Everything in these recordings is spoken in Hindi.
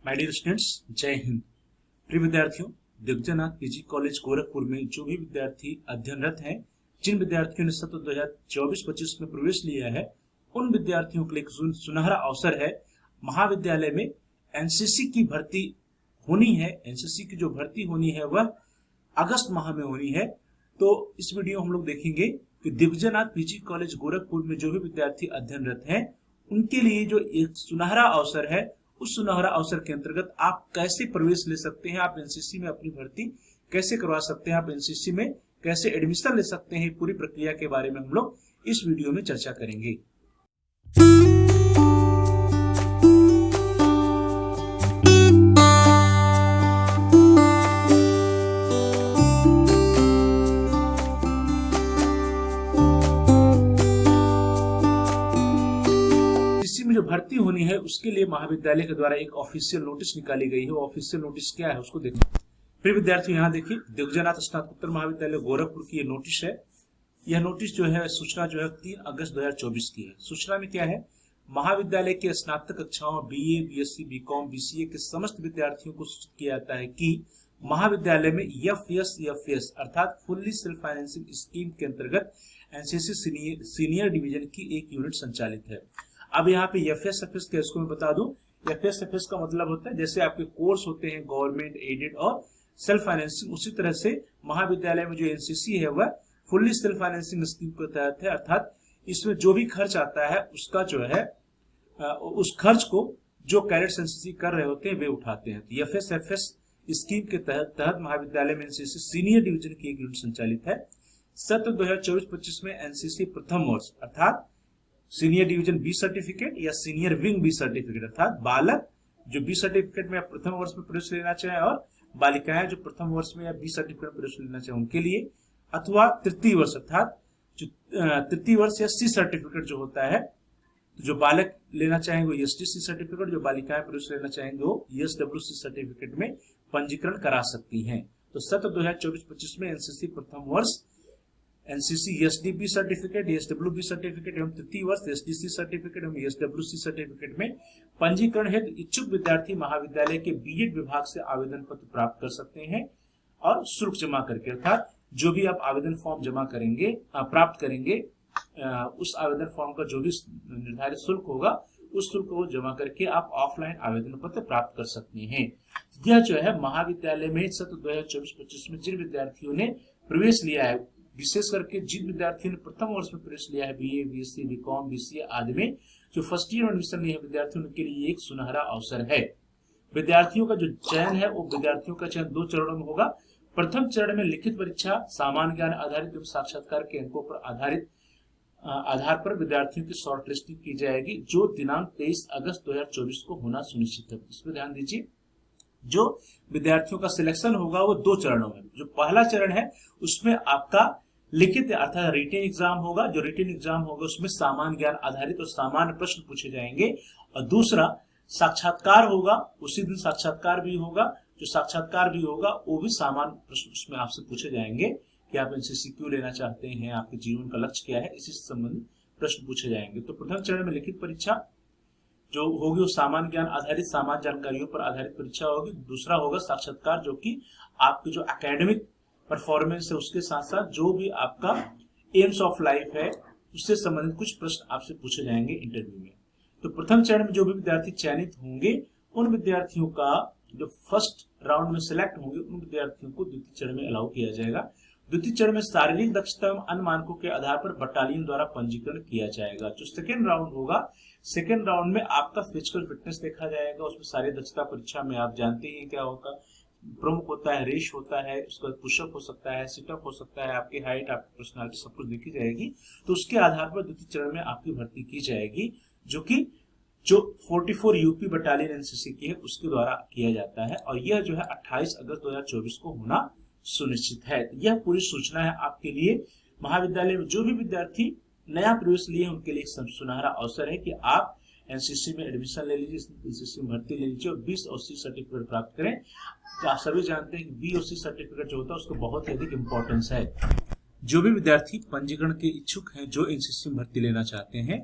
माय डियर स्टूडेंट्स, जय हिंद। प्रिय विद्यार्थियों, दिग्विजयनाथ पीजी कॉलेज गोरखपुर में जो भी विद्यार्थी अध्ययनरत हैं, जिन विद्यार्थियों ने सत्र 2024-25 में प्रवेश लिया है, उन विद्यार्थियों के लिए एक सुनहरा अवसर है। महाविद्यालय में एनसीसी की भर्ती होनी है। एनसीसी की जो भर्ती होनी है वह अगस्त माह में होनी है। तो इस वीडियो हम लोग देखेंगे कि दिग्विजयनाथ पीजी कॉलेज गोरखपुर में जो भी विद्यार्थी अध्ययनरत हैं, उनके लिए जो एक सुनहरा अवसर है, उस सुनहरा अवसर के अंतर्गत आप कैसे प्रवेश ले सकते हैं, आप एनसीसी में अपनी भर्ती कैसे करवा सकते हैं, आप एनसीसी में कैसे एडमिशन ले सकते हैं, पूरी प्रक्रिया के बारे में हम लोग इस वीडियो में चर्चा करेंगे। जो भर्ती होनी है उसके लिए महाविद्यालय के द्वारा एक ऑफिशियल नोटिस निकाली गई है। ऑफिशियल नोटिस क्या है उसको देखें। प्रिय विद्यार्थियों, यहाँ देखिए, दिग्विजयनाथ स्नातकोत्तर महाविद्यालय गोरखपुर की ये नोटिस है। यह नोटिस जो है, सूचना जो है 3 अगस्त 2024 की है। सूचना में क्या है, महाविद्यालय के स्नातक कक्षाओं बीए, बीएससी, बीकॉम, बीसीए के समस्त विद्यार्थियों को सूचित किया जाता है कि महाविद्यालय में एफएस अर्थात फुल्ली सेल्फ फाइनेंसिंग स्कीम के अंतर्गत एनसीसी सीनियर डिवीजन की एक यूनिट संचालित है। अब यहाँ पे एफएस का इसको मैं बता दूं, एफएस का मतलब होता है जैसे आपके कोर्स होते हैं गवर्नमेंट एडेड और सेल्फ फाइनेंसिंग, उसी तरह से महाविद्यालय में जो एनसीसी है वह फुल्ली सेल्फ फाइनेंसिंग स्कीम के तहत है। अर्थात इसमें जो भी खर्च आता है उसका जो है उस खर्च को जो कैडेट्स एनसीसी कर रहे होते हैं वे उठाते हैं। तो एफएस स्कीम के तहत महाविद्यालय में एनसीसी सीनियर डिवीजन की एक यूनिट संचालित है। सत्र 2024-25 में एनसीसी प्रथम वर्ष अर्थात सीनियर डिवीजन बी सर्टिफिकेट या सीनियर विंग बी सर्टिफिकेट अर्थात बालक जो बी सर्टिफिकेट में प्रथम वर्ष में प्रवेश लेना चाहे और बालिकाएं जो प्रथम वर्ष में या बी सर्टिफिकेट में प्रवेश लेना चाहे उनके लिए, अथवा तृतीय वर्ष अर्थात जो तृतीय वर्ष या सी सर्टिफिकेट जो होता है, तो जो बालक लेना चाहेंगे वो एसटीसी सर्टिफिकेट, जो बालिकाएं प्रवेश लेना चाहेंगे वो एसडब्ल्यूसी सर्टिफिकेट में पंजीकरण करा सकती हैं। तो सत्र 2024-25 में एनसीसी प्रथम वर्ष एनसीसी एसडीबी सर्टिफिकेट, एसडब्ल्यूबी सर्टिफिकेट एवं तृतीय वर्ष एसडीसी सर्टिफिकेट एवं एसडब्ल्यूसी सर्टिफिकेट में पंजीकरण हेतु इच्छुक विद्यार्थी महाविद्यालय के बीएड विभाग से आवेदन पत्र प्राप्त कर सकते हैं और शुल्क जमा करके, अर्थात जो भी आप आवेदन फॉर्म जमा करेंगे प्राप्त करेंगे, उस आवेदन फॉर्म का जो भी निर्धारित शुल्क होगा उस शुल्क को जमा करके आप ऑफलाइन आवेदन पत्र प्राप्त कर सकते हैं। यह जो है महाविद्यालय में सत्र 2024-25 में जिन विद्यार्थियों ने प्रवेश लिया है, विशेष करके जिन विद्यार्थियों ने प्रथम वर्ष में प्रवेश लिया है बीए, बीएससी, बीकॉम, बीसीए आदि में, जो फर्स्ट ईयर में एडमिशन लिए हैं विद्यार्थियों के लिए एक सुनहरा अवसर है। विद्यार्थियों का जो चयन है वो विद्यार्थियों का चयन 2 चरणों में होगा। प्रथम चरण में लिखित परीक्षा, सामान्य ज्ञान आधारित एवं साक्षात्कार के अंकों पर आधार पर विद्यार्थियों की शॉर्ट लिस्टिंग की जाएगी, जो दिनांक 23 अगस्त 2024 को होना सुनिश्चित है। इस पर ध्यान दीजिए। जो विद्यार्थियों का सिलेक्शन होगा वो 2 चरणों में। जो पहला चरण है उसमें आपका लिखित अर्थात रिटेन एग्जाम होगा। जो रिटेन एग्जाम होगा उसमें सामान्य ज्ञान आधारित और सामान्य प्रश्न पूछे जाएंगे, और दूसरा साक्षात्कार होगा। उसी दिन साक्षात्कार भी होगा। जो साक्षात्कार भी होगा वो भी सामान्य प्रश्न उसमें आपसे पूछे जाएंगे कि आप एनसीसी क्यों लेना चाहते हैं, आपके जीवन का लक्ष्य क्या है, इसी से संबंधित प्रश्न पूछे जाएंगे। तो प्रथम चरण में लिखित परीक्षा जो होगी वो सामान्य ज्ञान आधारित सामान्य जानकारियों पर आधारित परीक्षा होगी। दूसरा होगा साक्षात्कार, जो कि आपकी जो एकेडमिक परफॉर्मेंस है उसके साथ साथ जो भी आपका एम्स ऑफ लाइफ है उससे संबंधित कुछ प्रश्न आपसे पूछे जाएंगे इंटरव्यू में। तो प्रथम चरण में जो भी विद्यार्थी चयनित होंगे उन विद्यार्थियों का जो फर्स्ट राउंड में सिलेक्ट होंगे उन विद्यार्थियों को द्वितीय चरण में अलाउ किया जाएगा। द्वितीय चरण में शारीरिक दक्षता एवं अन्य मानकों के आधार पर बटालियन द्वारा पंजीकरण किया जाएगा। जो सेकेंड राउंड होगा, सेकेंड राउंड में आपका फिजिकल फिटनेस देखा जाएगा। उसमें सारी दक्षता परीक्षा में आप जानते हैं क्या होगा, प्रमुख होता है, रेस होता है, उसका पुशअप हो सकता है, सिटअप हो सकता है, आपकी हाइट, आपकी पर्सनालिटी सब कुछ देखी जाएगी। तो उसके आधार पर द्वितीय चरण में आपकी भर्ती की जाएगी, जो 44 यूपी बटालियन एनसीसी की है उसके द्वारा किया जाता है, और यह जो है 28 अगस्त 2024 को होना सुनिश्चित है। यह पूरी सूचना है आपके लिए। महाविद्यालय में जो भी विद्यार्थी नया प्रवेश लिए उनके लिए एक सुनहरा अवसर है कि आप एनसीसी में एडमिशन ले लीजिए, एनसीसी में भर्ती ले लीजिए और 20 और सी सर्टिफिकेट प्राप्त करें। तो आप सभी जानते हैं कि बी और सी सर्टिफिकेट जो होता है उसको बहुत ही अधिक इंपॉर्टेंस है। जो भी विद्यार्थी पंजीकरण के इच्छुक हैं, जो एनसीसी में भर्ती लेना चाहते हैं,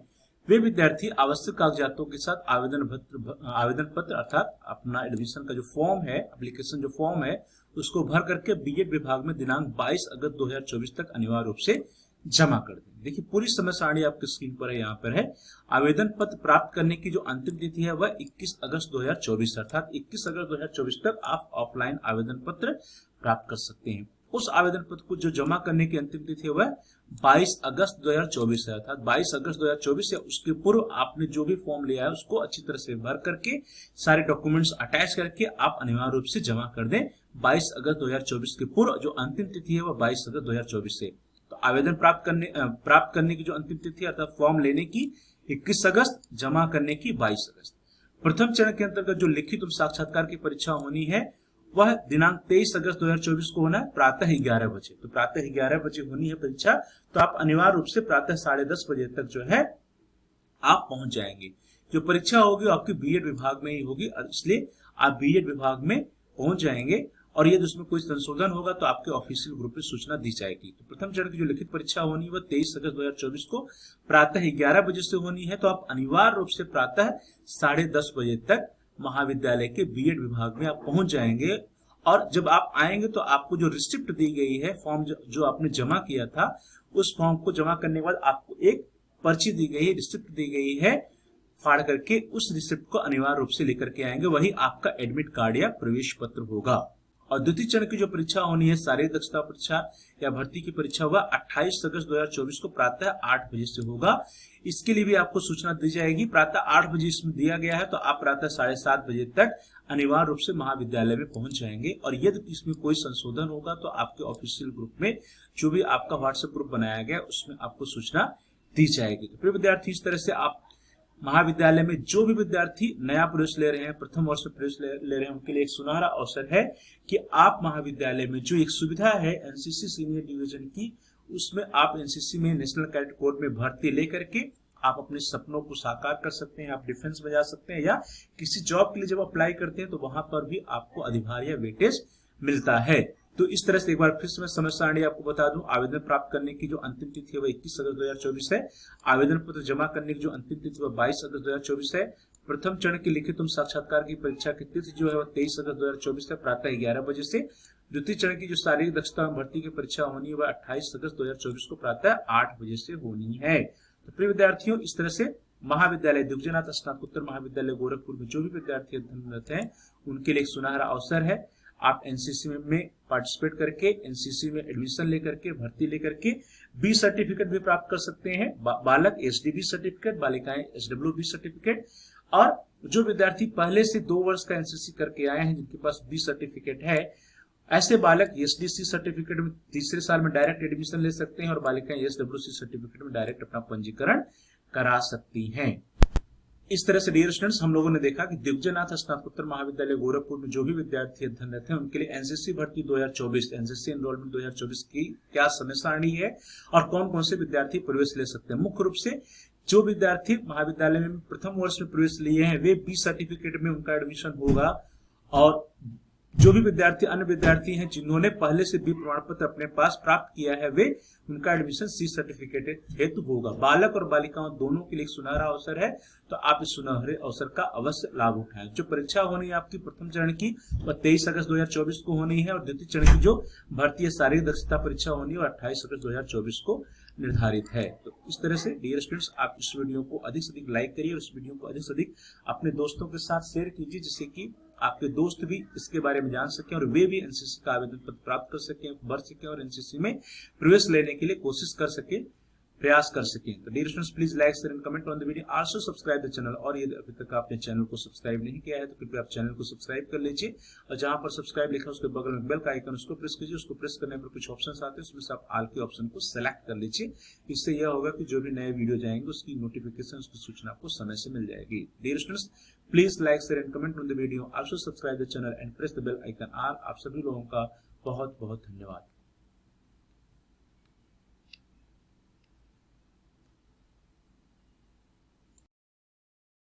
वे विद्यार्थी आवश्यक कागजातों के साथ आवेदन पत्र अर्थात अपना एडमिशन का जो फॉर्म है, एप्लीकेशन जो फॉर्म है, उसको भर करके बीएड विभाग में दिनांक 22 अगस्त 2024 तक अनिवार्य रूप से जमा कर दें। देखिए पूरी समय सारणी आपकी स्क्रीन पर है, यहाँ पर है। आवेदन पत्र प्राप्त करने की जो अंतिम तिथि है वह 21 अगस्त 2024 अर्थात 21 अगस्त 2024 तक आप ऑफलाइन आवेदन पत्र प्राप्त कर सकते हैं। उस आवेदन पत्र को जो जमा करने की अंतिम तिथि है वह 22 अगस्त 2024 है अर्थात 22 अगस्त 2024 या उसके पूर्व आपने जो भी फॉर्म लिया है उसको अच्छी तरह से भर करके सारे डॉक्यूमेंट्स अटैच करके आप अनिवार्य रूप से जमा कर दें 22 अगस्त 2024 के पूर्व। जो अंतिम तिथि है वह 22 अगस्त 2024 से। तो आवेदन प्राप्त करने की जो अंतिम तिथि अर्थात फॉर्म लेने की 21 अगस्त, जमा करने की 22 अगस्त। प्रथम चरण के अंतर्गत जो लिखित और साक्षात्कार की परीक्षा होनी है वह दिनांक 23 अगस्त 2024 को होना है प्रातः 11 बजे। तो प्रातः 11 बजे होनी है परीक्षा, तो आप अनिवार्य रूप से प्रातः 10:30 बजे तक जो है आप पहुंच जाएंगे। जो परीक्षा होगी आपकी बीएड विभाग में ही होगी, इसलिए आप बीएड विभाग में पहुंच जाएंगे और यदि उसमें कोई संशोधन होगा तो आपके ऑफिशियल ग्रुप में सूचना दी जाएगी। तो प्रथम चरण की जो लिखित परीक्षा होनी है वह 23 अगस्त 2024 को प्रातः 11 बजे से होनी है। तो आप अनिवार्य रूप से प्रातः 10:30 बजे तक महाविद्यालय के बीएड विभाग में आप पहुंच जाएंगे। और जब आप आएंगे तो आपको जो रिसिप्ट दी गई है, फॉर्म जो आपने जमा किया था, उस फॉर्म को जमा करने के बाद आपको एक पर्ची दी गई है, रिसिप्ट दी गई है, फाड़ करके उस रिसिप्ट को अनिवार्य रूप से लेकर के आएंगे। वही आपका एडमिट कार्ड या प्रवेश पत्र होगा। और द्वितीय चरण की जो परीक्षा होनी है, शारीरिक दक्षता परीक्षा या भर्ती की परीक्षा, वह 28 अगस्त 2024 को प्रातः 8 बजे से होगा। इसके लिए भी आपको सूचना दी जाएगी। प्रातः 8 बजे इसमें दिया गया है, तो आप प्रातः 7:30 बजे तक अनिवार्य रूप से महाविद्यालय में पहुंच जाएंगे। और यदि इसमें कोई संशोधन होगा तो आपके ऑफिशियल ग्रुप में, जो भी आपका व्हाट्सएप ग्रुप बनाया गया, उसमें आपको सूचना दी जाएगी। तो प्रिय विद्यार्थी, इस तरह से आप महाविद्यालय में जो भी विद्यार्थी नया प्रवेश ले रहे हैं, प्रथम वर्ष में प्रवेश ले रहे हैं, उनके लिए एक सुनहरा अवसर है कि आप महाविद्यालय में जो एक सुविधा है एनसीसी सीनियर डिवीजन की, उसमें आप एनसीसी में नेशनल कैडेट कोर में भर्ती लेकर के आप अपने सपनों को साकार कर सकते हैं। आप डिफेंस में जा सकते हैं या किसी जॉब के लिए जब अप्लाई करते हैं तो वहां पर भी आपको अधिभार या वेटेज मिलता है। तो इस तरह से एक बार फिर से मैं समय सारणी आपको बता दूं। आवेदन प्राप्त करने की जो अंतिम तिथि है वह 21 अगस्त 2024 है। आवेदन पत्र जमा करने की जो अंतिम तिथि वह 22 अगस्त 2024 है। प्रथम चरण की लिखित एवं साक्षात्कार की परीक्षा की तिथि जो है वह 23 अगस्त 2024 है प्रातः 11 बजे से। द्वितीय चरण की जो शारीरिक दक्षता भर्ती की परीक्षा होनी है वह 28 अगस्त 2024 को प्रातः 8 बजे से होनी है। तो प्रिय विद्यार्थियों, इस तरह से महाविद्यालय दिग्विजयनाथ स्नातकोत्तर महाविद्यालय गोरखपुर में जो भी विद्यार्थी अध्ययनरत हैं उनके लिए एक सुनहरा अवसर है। आप एनसीसी में पार्टिसिपेट करके, एनसीसी में एडमिशन लेकर के, भर्ती लेकर के बी सर्टिफिकेट भी प्राप्त कर सकते हैं। बालक एसडीबी सर्टिफिकेट, बालिकाएं एसडब्ल्यूबी सर्टिफिकेट। और जो विद्यार्थी पहले से 2 वर्ष का एनसीसी करके आए हैं, जिनके पास बी सर्टिफिकेट है, ऐसे बालक एसडीसी सर्टिफिकेट में तीसरे साल में डायरेक्ट एडमिशन ले सकते हैं और बालिकाएं एसडब्ल्यूसी सर्टिफिकेट में डायरेक्ट अपना पंजीकरण करा सकती हैं। इस तरह से डियर स्टूडेंट्स, हम लोगों ने देखा कि दिग्विजयनाथ स्नातकोत्तर महाविद्यालय गोरखपुर में जो भी विद्यार्थी अध्ययनरत हैं उनके लिए एनसीसी भर्ती 2024, एनसीसी एनरोलमेंट 2024 की क्या समय सारणी है और कौन कौन से विद्यार्थी प्रवेश ले सकते हैं। मुख्य रूप से जो विद्यार्थी महाविद्यालय में प्रथम वर्ष में प्रवेश लिए हैं वे बी सर्टिफिकेट में उनका एडमिशन होगा। और जो भी विद्यार्थी अन्य विद्यार्थी हैं जिन्होंने पहले से बी प्रमाण पत्र अपने पास प्राप्त किया है, वे उनका एडमिशन सी सर्टिफिकेट हेतु होगा। बालक और बालिकाओं दोनों के लिए एक सुनहरा अवसर है, तो आप इस सुनहरे अवसर का अवश्य लाभ उठाएं। जो परीक्षा होनी है आपकी प्रथम चरण की वह 23 अगस्त 2024 को होनी है और द्वितीय चरण की जो भर्ती शारीरिक दक्षता परीक्षा होनी है वह 28 अगस्त 2024 को निर्धारित है। तो इस तरह से डियर स्टूडेंट्स, आप इस वीडियो को अधिक से अधिक लाइक करिए और इस वीडियो को अधिक से अधिक अपने दोस्तों के साथ शेयर कीजिए, जिससे कि आपके दोस्त भी इसके बारे में जान सकें और वे भी एनसीसी का आवेदन पत्र प्राप्त कर सकें, भर सकें और एनसीसी में प्रवेश लेने के लिए कोशिश कर सकें, प्रयास कर सकें। तो dear students, please like share and comment on the video, also subscribe the channel. और यदि अभी तक आपने चैनल को सब्सक्राइब नहीं किया है तो कृपया आप चैनल को सब्सक्राइब कर लीजिए और जहां पर सब्सक्राइब लिखा है उसके बगल में बेल का आइकन उसको प्रेस कीजिए। उसको प्रेस करने पर कुछ ऑप्शंस आते हैं, उसमें से आप ऑल के ऑप्शन को सेलेक्ट कर लीजिए। इससे यह होगा कि जो भी नए वीडियो जाएंगे उसकी नोटिफिकेशन, उसकी सूचना आपको समय से मिल जाएगी। Dear students, please like share and comment on the video, also subscribe the channel and press the bell icon all. आप सभी लोगों का बहुत बहुत धन्यवाद।